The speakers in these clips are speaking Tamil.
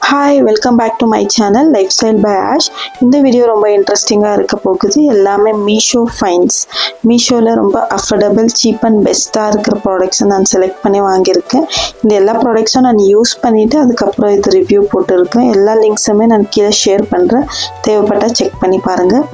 Hi, welcome back to my channel Lifestyle by Ash. இந்த வீடியோ ரொம்ப இன்ட்ரெஸ்டிங்கா இருக்க போகுது. எல்லாமே மீஷோ ஃபைன்ஸ். மீஷோல ரொம்ப அஃபோர்டபிள், சீப் அண்ட் பெஸ்டா இருக்கிற ப்ராடக்ட்ஸ் நான் செலக்ட் பண்ணி வாங்கியிருக்கேன். இந்த எல்லா ப்ராடக்ட்ஸும் நான் யூஸ் பண்ணிட்டு அதுக்கப்புறம் இது ரிவ்யூ போட்டுருக்கேன். எல்லா லிங்க்ஸுமே நான் கீழே ஷேர் பண்ணுறேன். தேவைப்பட்டா செக் பண்ணி பாருங்கள்.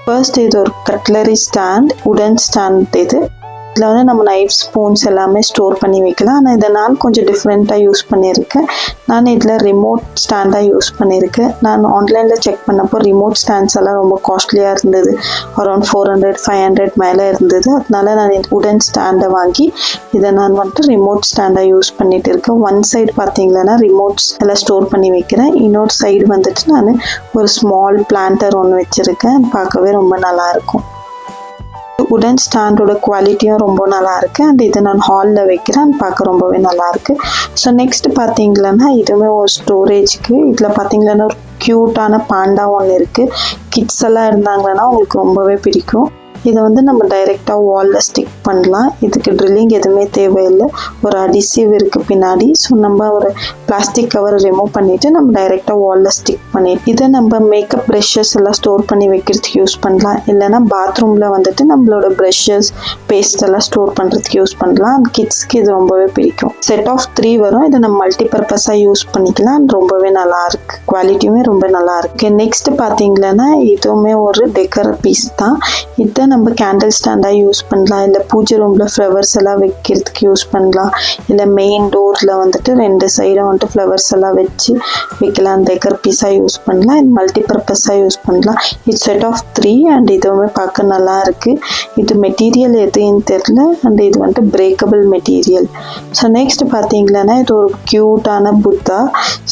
ஃபர்ஸ்ட் இது ஒரு கட்லரி ஸ்டாண்ட், உடன் ஸ்டாண்ட். இதில் வந்து நம்ம நைஃப் ஸ்பூன்ஸ் எல்லாமே ஸ்டோர் பண்ணி வைக்கலாம். ஆனால் இதை நான் கொஞ்சம் டிஃப்ரெண்ட்டாக யூஸ் பண்ணியிருக்கேன். நான் இதில் ரிமோட் ஸ்டாண்டாக யூஸ் பண்ணியிருக்கேன். நான் ஆன்லைனில் செக் பண்ணப்போ ரிமோட் ஸ்டாண்ட்ஸ் எல்லாம் ரொம்ப காஸ்ட்லியாக இருந்தது. அரௌண்ட் 400-500 மேலே இருந்தது. அதனால நான் உடன் ஸ்டாண்டை வாங்கி இதை நான் வந்துட்டு ரிமோட் ஸ்டாண்டாக யூஸ் பண்ணிகிட்டு இருக்கேன். ஒன் சைடு பார்த்தீங்கன்னா ரிமோட்ஸ் எல்லாம் ஸ்டோர் பண்ணி வைக்கிறேன். இன்னொரு சைடு வந்துட்டு நான் ஒரு ஸ்மால் பிளான்டர் ஒன்று வச்சுருக்கேன். பார்க்கவே ரொம்ப நல்லாயிருக்கும். உடன் ஸ்டாண்டோட குவாலிட்டியும் ரொம்ப நல்லா இருக்குது. அண்ட் இதை நான் ஹாலில் வைக்கிறேன். பார்க்க ரொம்பவே நல்லாயிருக்கு. ஸோ நெக்ஸ்ட் பார்த்தீங்களன்னா இதுவுமே ஒரு ஸ்டோரேஜ்க்கு. இதில் பார்த்தீங்கன்னா ஒரு க்யூட்டான பாண்டா ஒன்று இருக்குது. கிட்ஸ் எல்லாம் இருந்தாங்கன்னா உங்களுக்கு ரொம்பவே பிடிக்கும். இதை வந்து நம்ம டைரெக்டாக வாலில் ஸ்டிக் பண்ணலாம். இதுக்கு ட்ரில்லிங் எதுவுமே தேவையில்லை. ஒரு அடிசிவ் இருக்குது பின்னாடி. ஸோ நம்ம ஒரு பிளாஸ்டிக் கவர் ரிமூவ் பண்ணிவிட்டு நம்ம டைரெக்டாக வாலில் ஸ்டிக் பண்ணிட்டு இதை நம்ம மேக்கப் ப்ரெஷஸ் எல்லாம் ஸ்டோர் பண்ணி வைக்கிறதுக்கு யூஸ் பண்ணலாம். இல்லைனா பாத்ரூமில் வந்துட்டு நம்மளோட ப்ரெஷஸ், பேஸ்ட் எல்லாம் ஸ்டோர் பண்ணுறதுக்கு யூஸ் பண்ணலாம். அண்ட் கிட்ஸ்க்கு இது ரொம்பவே பிடிக்கும். செட் ஆஃப் 3 வரும். இதை நம்ம மல்டிபர்பஸாக யூஸ் பண்ணிக்கலாம். அண்ட் ரொம்பவே நல்லாயிருக்கு. குவாலிட்டியுமே ரொம்ப நல்லாயிருக்கு. நெக்ஸ்ட் பார்த்தீங்கன்னா இதுவுமே ஒரு டெக்கர் பீஸ் தான். இதை நம்ம கேண்டில் ஸ்டாண்டாக யூஸ் பண்ணலாம். இல்லை பூஜை ரூமில் ஃப்ளவர்ஸ் எல்லாம் வைக்கிறதுக்கு யூஸ் பண்ணலாம். இல்லை மெயின் டோரில் வந்துட்டு 2 சைடும் வந்துட்டு ஃப்ளவர்ஸ் எல்லாம் வச்சு வைக்கலாம். டெக்கர் பீஸாக யூஸ் பண்ணலாம். இது மல்டிபர்பஸாக யூஸ் பண்ணலாம். இது செட் ஆஃப் 3 அண்ட் இதுவுமே பார்க்க நல்லா இருக்குது. இது மெட்டீரியல் எதுன்னு தெரியல. அண்ட் இது வந்துட்டு பிரேக்கபிள் மெட்டீரியல். ஸோ நெக்ஸ்ட் பார்த்தீங்கன்னா இது ஒரு க்யூட்டான புத்தா.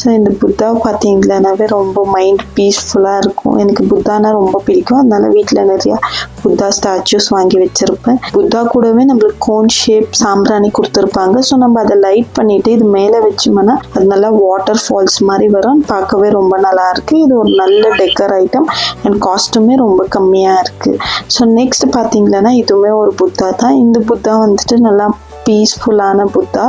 ஸோ இந்த புத்தா பார்த்தீங்கன்னாவே ரொம்ப மைண்ட் பீஸ்ஃபுல்லாக இருக்கும். எனக்கு புத்தானா ரொம்ப பிடிக்கும். அதனால வீட்டில் நிறையா புத்தா ஸ்டாச்சூஸ் வாங்கி வச்சிருப்பேன். புத்தா கூடவே நம்மளுக்கு கோன் ஷேப் சாம்பிராணி கொடுத்துருப்பாங்க. ஸோ நம்ம அதை லைட் பண்ணிட்டு இது மேலே வச்சோம்னா அது நல்லா வாட்டர் ஃபால்ஸ் மாதிரி வரும். பார்க்கவே ரொம்ப நல்லா இருக்கு. இது ஒரு நல்ல டெக்கர் ஐட்டம் அண்ட் காஸ்ட்டுமே ரொம்ப கம்மியாக இருக்கு. ஸோ நெக்ஸ்ட் பார்த்தீங்கன்னா இதுவுமே ஒரு புத்தா தான். இந்த புத்தா வந்துட்டு நல்லா பீஸ்ஃபுல்லான புத்தா.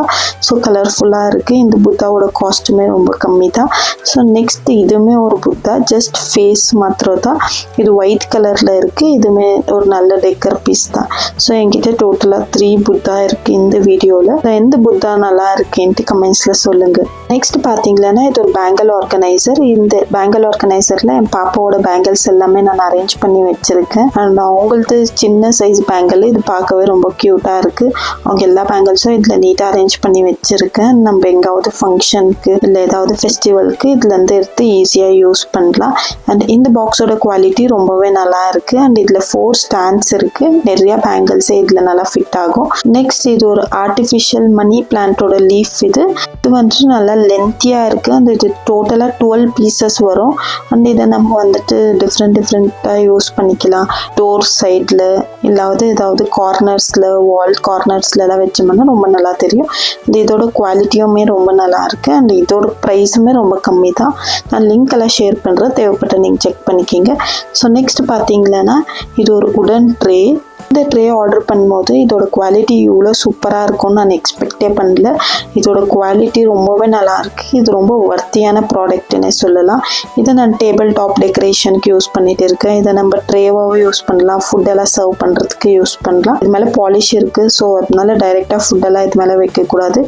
ஸோ கலர்ஃபுல்லாக இருக்குது. இந்த புத்தாவோட காஸ்ட்டுமே ரொம்ப கம்மி தான். ஸோ நெக்ஸ்ட் இதுவுமே ஒரு புத்தா, ஜஸ்ட் ஃபேஸ் மாத்திரம் தான். இது ஒயிட் கலரில் இருக்குது. இதுவுமே ஒரு நல்ல டெக்கர் பீஸ் தான். ஸோ என்கிட்ட டோட்டலாக 3 புத்தா இருக்குது இந்த வீடியோவில். எந்த புத்தா நல்லா இருக்குன்ட்டு கமெண்ட்ஸில் சொல்லுங்கள். நெக்ஸ்ட் பார்த்தீங்கன்னா இது ஒரு பேங்கிள் ஆர்கனைசர். இந்த பேங்கிள் ஆர்கனைசரில் என் பாப்பாவோட பேங்கிள்ஸ் எல்லாமே நான் அரேஞ்ச் பண்ணி வச்சுருக்கேன். அண்ட் அவங்களது சின்ன சைஸ் பேங்கிள். இது பார்க்கவே ரொம்ப க்யூட்டாக இருக்குது. அவங்க எல்லா பேங்கிள்ஸும் இதில் நீட்டாக அரேஞ்ச் பண்ணி வச்சுருக்கேன். நம்ம எங்காவது ஃபங்க்ஷனுக்கு இல்லை ஏதாவது ஃபெஸ்டிவலுக்கு இதுலேருந்து எடுத்து ஈஸியாக யூஸ் பண்ணலாம். அண்ட் இந்த பாக்ஸோட குவாலிட்டி ரொம்பவே நல்லா இருக்குது. அண்ட் இதில் 4 ஸ்டாண்ட்ஸ் இருக்குது. நிறையா பேங்கிள்ஸே இதில் நல்லா ஃபிட் ஆகும். நெக்ஸ்ட் இது ஒரு ஆர்டிஃபிஷியல் மணி பிளான்ட்டோட லீஃப். இது வந்துட்டு நல்லா லென்த்தியாக இருக்குது. அண்ட் இது டோட்டலாக 12 பீசஸ் வரும். அண்ட் இதை நம்ம வந்துட்டு டிஃப்ரெண்ட்டாக யூஸ் பண்ணிக்கலாம். டோர் சைடில் இல்லாவது ஏதாவது கார்னர்ஸில், வால் கார்னர்ஸில் எல்லாம் வச்சோம்னா ரொம்ப நல்லா தெரியும். இதோட குவாலிட்டியுமே ரொம்ப நல்லா இருக்குது. அண்ட் இதோட ப்ரைஸுமே ரொம்ப கம்மி தான். நான் லிங்க் எல்லாம் ஷேர் பண்ணுறேன். தேவைப்பட்ட நீங்கள் செக் பண்ணிக்கிங்க. ஸோ நெக்ஸ்ட் பார்த்தீங்கன்னா இது ஒரு உடன் ட்ரே. இந்த ட்ரே ஆர்டர் பண்ணும்போது இதோட குவாலிட்டி இவ்வளோ சூப்பராக இருக்கும்னு நான் எக்ஸ்பெக்டே பண்ணல. இதோட குவாலிட்டி ரொம்பவே நல்லாயிருக்கு. இது ரொம்ப வர்த்தியான ப்ராடக்ட்னே சொல்லலாம். இதை நான் டேபிள் டாப் டெக்கரேஷனுக்கு யூஸ் பண்ணிட்டு இருக்கேன். இதை நம்ம ட்ரேவாகவும் யூஸ் பண்ணலாம். ஃபுட்டெல்லாம் சர்வ் பண்ணுறதுக்கு யூஸ் பண்ணலாம். இது மேலே பாலிஷ் இருக்குது. ஸோ அதனால டைரெக்டாக ஃபுட்டெல்லாம் இது மேலே வைக்கக்கூடாது.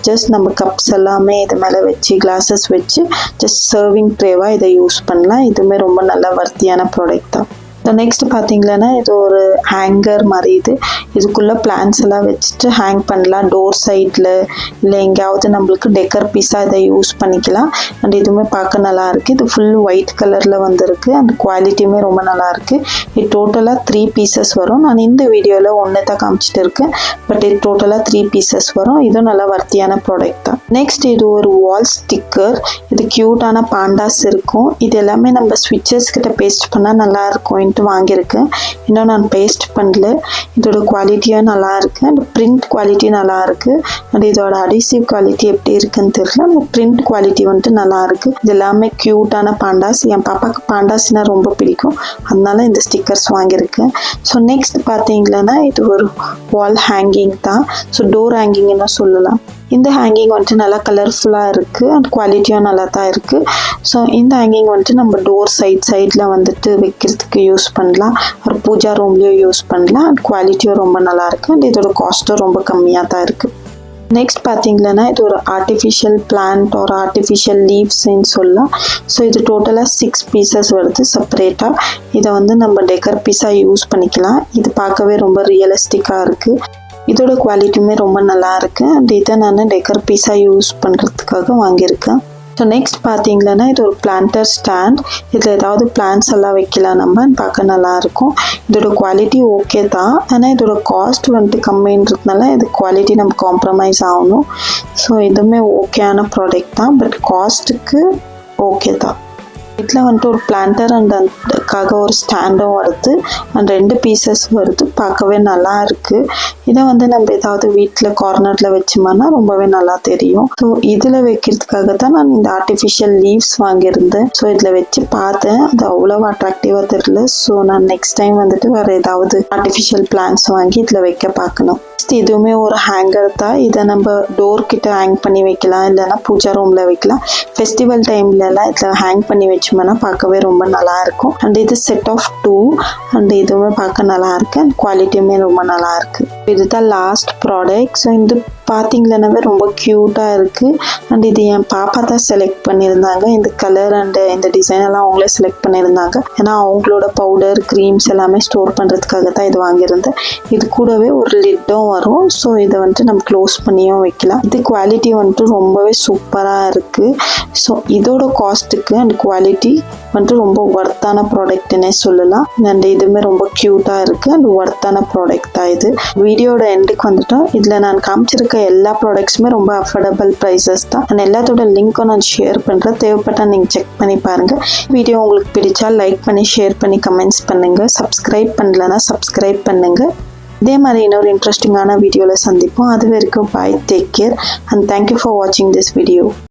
ஜஸ்ட் நம்ம கப்ஸ் எல்லாமே இது மேலே வச்சு, கிளாஸஸ் வச்சு ஜஸ்ட் சர்விங் ட்ரேவாக இதை யூஸ் பண்ணலாம். இதுவுமே ரொம்ப நல்ல வர்த்தியான ப்ராடக்ட் தான். நெக்ஸ்ட் பார்த்தீங்கன்னா இது ஒரு ஹேங்கர் மாதிரி. இதுக்குள்ளே பிளான்ஸ் எல்லாம் வச்சுட்டு ஹேங் பண்ணலாம். டோர் சைடில் இல்லை எங்கேயாவது நம்மளுக்கு டெக்கர் பீஸாக இதை யூஸ் பண்ணிக்கலாம். அண்ட் இதுவுமே பார்க்க நல்லா இருக்குது. இது ஃபுல் ஒயிட் கலரில் வந்திருக்கு. அண்ட் குவாலிட்டியுமே ரொம்ப நல்லாயிருக்கு. இது டோட்டலாக 3 பீசஸ் வரும். நான் இந்த வீடியோவில் 1 தான் காமிச்சிட்டு இருக்கேன். பட் இது டோட்டலாக 3 பீசஸ் வரும். இதுவும் நல்லா வர்த்தியான ப்ராடக்ட் தான். நெக்ஸ்ட் இது ஒரு வால் ஸ்டிக்கர். இது க்யூட்டான பாண்டாஸ் இருக்கும். இது எல்லாமே நம்ம ஸ்விட்சஸ் கிட்ட பேஸ்ட் பண்ணால் நல்லாயிருக்கும் வாங்கியிருக்கேன். இன்னும் நான் பேஸ்ட் பண்ணல. இதோட குவாலிட்டியும் நல்லா இருக்குது. அண்ட் பிரிண்ட் குவாலிட்டி நல்லா இருக்குது. அண்ட் இதோட அடிசிவ் குவாலிட்டி எப்படி இருக்குன்னு தெரியல. அந்த பிரிண்ட் குவாலிட்டி வந்துட்டு நல்லா இருக்குது. இது எல்லாமே க்யூட்டான பாண்டாஸ். என் பாப்பாவுக்கு பாண்டாஸ்னா ரொம்ப பிடிக்கும். அதனால இந்த ஸ்டிக்கர்ஸ் வாங்கியிருக்கேன். ஸோ நெக்ஸ்ட் பார்த்தீங்கன்னா இது ஒரு வால் ஹேங்கிங் தான். ஸோ டோர் ஹேங்கிங்னு சொல்லலாம். இந்த ஹேங்கிங் வந்துட்டு நல்லா கலர்ஃபுல்லாக இருக்குது அண்ட் குவாலிட்டியும் நல்லா தான் இருக்குது. ஸோ இந்த ஹேங்கிங் வந்துட்டு நம்ம டோர் சைடில் வந்துட்டு வைக்கிறதுக்கு யூஸ் பண்ணலாம், ஒரு பூஜா ரூம்லேயும் யூஸ் பண்ணலாம். அண்ட் குவாலிட்டியும் ரொம்ப நல்லாயிருக்கு அண்ட் இதோட காஸ்ட்டும் ரொம்ப கம்மியாக தான் இருக்குது. நெக்ஸ்ட் பார்த்தீங்கன்னா இது ஒரு ஆர்டிஃபிஷியல் பிளான்ட் ஒரு ஆர்டிஃபிஷியல் லீவ்ஸ்ன்னு சொல்லலாம். ஸோ இது டோட்டலாக 6 பீசஸ் வருது செப்பரேட்டாக. இதை வந்து நம்ம டெக்கர் பீஸாக யூஸ் பண்ணிக்கலாம். இது பார்க்கவே ரொம்ப ரியலிஸ்டிக்காக இருக்குது. இதோட குவாலிட்டியுமே ரொம்ப நல்லா இருக்குது அண்ட் இதை நான் டெக்கர் பீஸாக யூஸ் பண்ணுறதுக்காக வாங்கியிருக்கேன். ஸோ நெக்ஸ்ட் பார்த்தீங்கன்னா இது ஒரு பிளான்டர் ஸ்டாண்ட். இதில் ஏதாவது பிளான்ட்ஸ் எல்லாம் வைக்கலாம், நம்ம பார்க்க நல்லாயிருக்கும். இதோட குவாலிட்டி ஓகே தான், ஆனால் இதோட காஸ்ட் வந்துட்டு கம்மின்றதுனால இது குவாலிட்டி நம்ம காம்ப்ரமைஸ் ஆகணும். ஸோ இதுவுமே ஓகேயான ப்ராடக்ட் தான், பட் காஸ்ட்டுக்கு ஓகே தான். இதில் வந்துட்டு ஒரு பிளான்டர் அண்ட் அதுக்காக ஒரு ஸ்டாண்டும் வருது அண்ட் 2 பீசஸ் வருது. பார்க்கவே நல்லா இருக்குது. இதை வந்து நம்ம ஏதாவது வீட்டில் கார்னரில் வச்சோம்னா ரொம்பவே நல்லா தெரியும். ஸோ இதில் வைக்கிறதுக்காக தான் நான் இந்த ஆர்டிஃபிஷியல் லீவ்ஸ் வாங்கியிருந்தேன். ஸோ இதில் வச்சு பார்த்தேன், அது அவ்வளோ அட்ராக்டிவாக தெரியல. ஸோ நான் நெக்ஸ்ட் டைம் வந்துட்டு வேறு ஏதாவது ஆர்டிஃபிஷியல் பிளான்ட்ஸ் வாங்கி இதில் வைக்க பார்க்கணும். இதுவுமே ஒரு ஹேங்கர் தான். இதை நம்ம டோர் கிட்ட ஹேங் பண்ணி வைக்கலாம், இல்லைன்னா பூஜா ரூமில் வைக்கலாம். ஃபெஸ்டிவல் டைம்லலாம் இதில் ஹேங் பண்ணி வச்சோம்னா பார்க்கவே ரொம்ப நல்லா இருக்கும். அண்ட் இது செட் ஆஃப் 2 அண்ட் இதுவுமே பார்க்க நல்லா இருக்கு அண்ட் குவாலிட்டியுமே ரொம்ப நல்லா இருக்கு. இதுதான் லாஸ்ட் ப்ராடக்ட். ஸோ இந்த பார்த்தீங்கன்னாவே ரொம்ப க்யூட்டாக இருக்குது அண்ட் இது என் பாப்பா தான் செலக்ட் பண்ணியிருந்தாங்க. இந்த கலர் அண்ட் இந்த டிசைன் எல்லாம் அவங்களே செலக்ட் பண்ணியிருந்தாங்க. ஏன்னா அவங்களோட பவுடர் க்ரீம்ஸ் எல்லாமே ஸ்டோர் பண்ணுறதுக்காக தான் இது வாங்கியிருந்தேன். இது கூடவே ஒரு லிட்டும் வரும். ஸோ இதை வந்துட்டு நம்ம க்ளோஸ் பண்ணியும் வைக்கலாம். இது குவாலிட்டி வந்துட்டு ரொம்பவே சூப்பராக இருக்குது. ஸோ இதோட காஸ்ட்டுக்கு அண்ட் குவாலிட்டி வந்துட்டு ரொம்ப ஒர்த்தான ப்ராடக்ட்னே சொல்லலாம். அண்ட் இதுவுமே ரொம்ப க்யூட்டாக இருக்குது அண்ட் ஒர்த்தான ப்ராடக்ட் தான் இது. வீடியோட எண்டுக்கு வந்துட்டோம். இதில் நான் காமிச்சிருக்க எல்லா ப்ராடக்ட்ஸுமே ரொம்ப அஃபோர்டபுள் ப்ரைஸஸ் தான். நான் எல்லாத்தோட லிங்க்கும் நான் ஷேர் பண்ணுறேன். தேவைப்பட்டால் நீங்கள் செக் பண்ணி பாருங்கள். வீடியோ உங்களுக்கு பிடிச்சா லைக் பண்ணி ஷேர் பண்ணி கமெண்ட்ஸ் பண்ணுங்கள். சப்ஸ்கிரைப் பண்ணலன்னா சப்ஸ்கிரைப் பண்ணுங்கள். இதே மாதிரி இன்னொரு இன்ட்ரெஸ்டிங்கான வீடியோவில் சந்திப்போம். அது வரைக்கும் bye, take care and thank you for வாட்சிங் திஸ் வீடியோ.